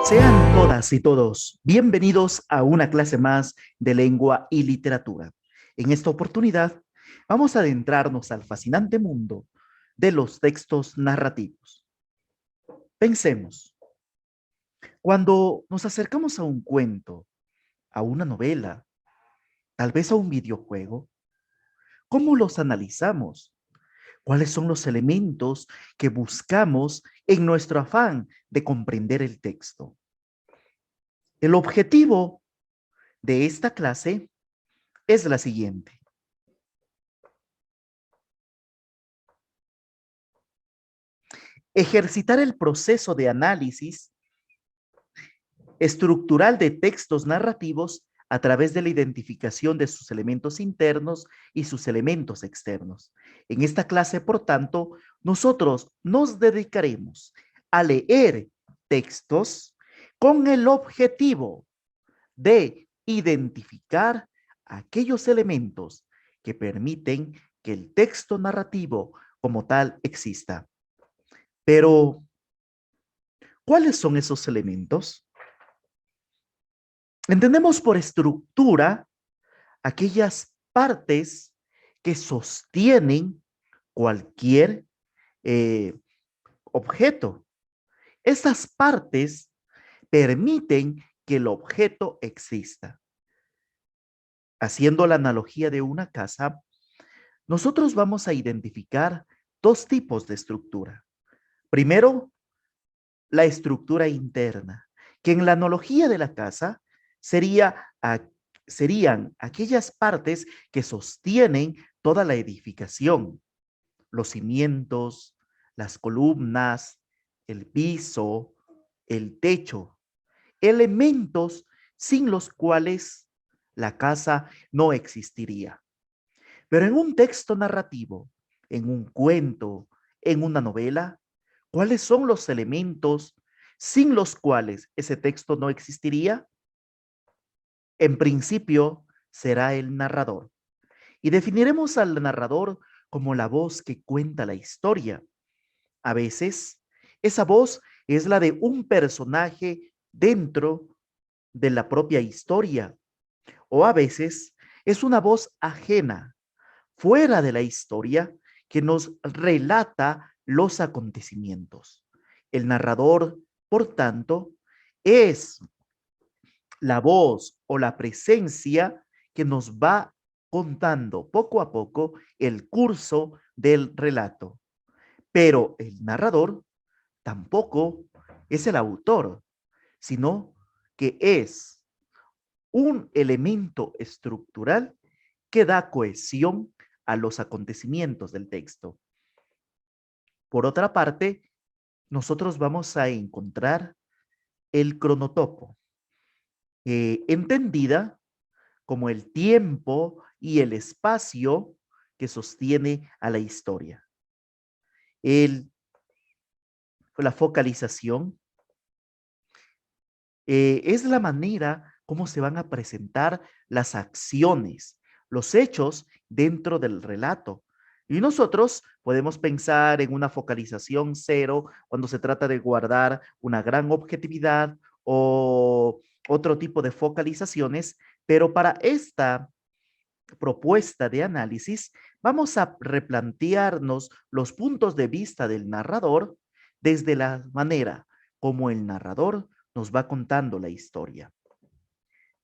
Sean todas y todos bienvenidos a una clase más de lengua y literatura. En esta oportunidad vamos a adentrarnos al fascinante mundo de los textos narrativos. Pensemos, cuando nos acercamos a un cuento, a una novela, tal vez a un videojuego, ¿cómo los analizamos? ¿Cuáles son los elementos que buscamos en nuestro afán de comprender el texto? El objetivo de esta clase es la siguiente. Ejercitar el proceso de análisis estructural de textos narrativos a través de la identificación de sus elementos internos y sus elementos externos. En esta clase, por tanto, nosotros nos dedicaremos a leer textos con el objetivo de identificar aquellos elementos que permiten que el texto narrativo como tal exista. Pero, ¿cuáles son esos elementos? Entendemos por estructura aquellas partes que sostienen cualquier objeto. Estas partes permiten que el objeto exista. Haciendo la analogía de una casa, nosotros vamos a identificar dos tipos de estructura. Primero, la estructura interna, que en la analogía de la casa serían aquellas partes que sostienen toda la edificación, los cimientos, las columnas, el piso, el techo, elementos sin los cuales la casa no existiría. Pero en un texto narrativo, en un cuento, en una novela, ¿cuáles son los elementos sin los cuales ese texto no existiría? En principio, será el narrador. Y definiremos al narrador como la voz que cuenta la historia. A veces, esa voz es la de un personaje dentro de la propia historia, o a veces es una voz ajena, fuera de la historia, que nos relata los acontecimientos. El narrador, por tanto, es la voz o la presencia que nos va contando poco a poco el curso del relato. Pero el narrador tampoco es el autor, sino que es un elemento estructural que da cohesión a los acontecimientos del texto. Por otra parte, nosotros vamos a encontrar el cronotopo, entendida como el tiempo y el espacio que sostiene a la historia. El, la focalización es la manera como se van a presentar las acciones, los hechos dentro del relato. Y nosotros podemos pensar en una focalización cero cuando se trata de guardar una gran objetividad o otro tipo de focalizaciones, pero para esta propuesta de análisis vamos a replantearnos los puntos de vista del narrador desde la manera como el narrador nos va contando la historia.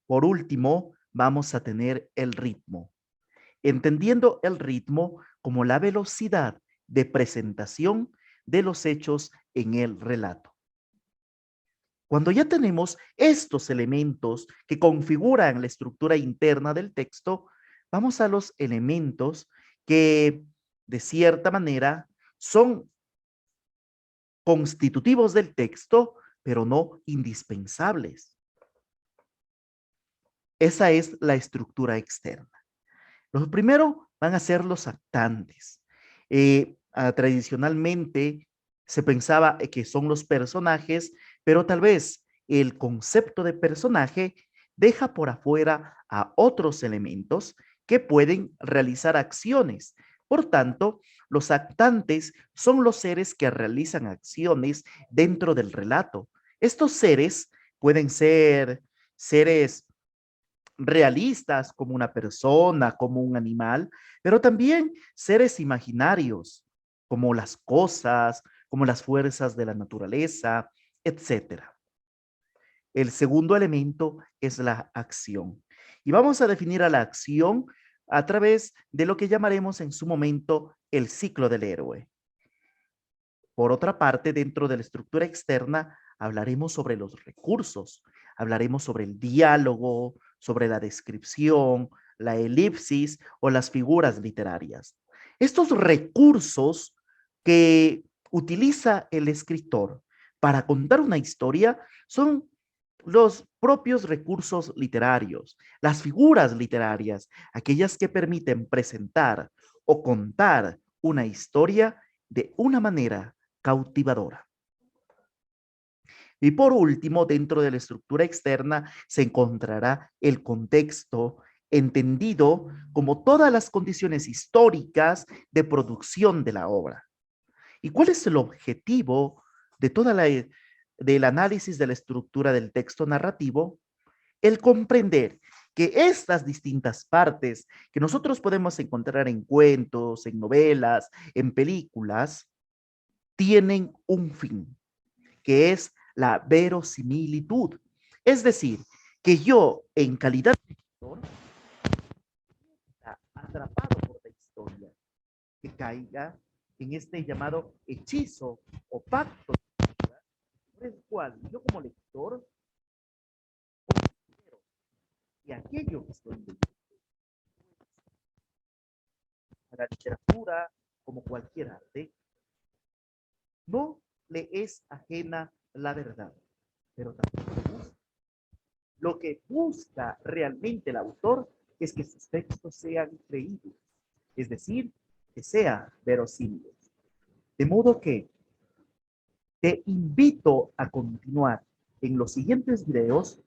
Por último, vamos a tener el ritmo, entendiendo el ritmo como la velocidad de presentación de los hechos en el relato. Cuando ya tenemos estos elementos que configuran la estructura interna del texto, vamos a los elementos que de cierta manera son constitutivos del texto, pero no indispensables. Esa es la estructura externa. Los primero van a ser los actantes. Tradicionalmente se pensaba que son los personajes, pero tal vez el concepto de personaje deja por afuera a otros elementos que pueden realizar acciones. Por tanto, los actantes son los seres que realizan acciones dentro del relato. Estos seres Pueden ser seres realistas como una persona, como un animal, pero también seres imaginarios como las cosas, como las fuerzas de la naturaleza, etcétera. El segundo elemento es la acción. Y vamos a definir a la acción a través de lo que llamaremos en su momento el ciclo del héroe. Por otra parte, dentro de la estructura externa, hablaremos sobre los recursos, hablaremos sobre el diálogo, sobre la descripción, la elipsis o las figuras literarias. Estos recursos que utiliza el escritor para contar una historia son los propios recursos literarios, las figuras literarias, aquellas que permiten presentar o contar una historia de una manera cautivadora. Y por último, dentro de la estructura externa se encontrará el contexto, entendido como todas las condiciones históricas de producción de la obra. ¿Y cuál es el objetivo de del análisis de la estructura del texto narrativo? El comprender que estas distintas partes que nosotros podemos encontrar en cuentos, en novelas, en películas, tienen un fin, que es la verosimilitud. Es decir, que yo, en calidad de lector, atrapado por la historia, que caiga en este llamado hechizo o pacto, por el cual yo como lector considero que aquello que estoy leyendo, la literatura, como cualquier arte, no le es ajena la verdad, pero también lo que busca realmente el autor es que sus textos sean creíbles, es decir, que sean verosímiles. De modo que te invito a continuar en los siguientes videos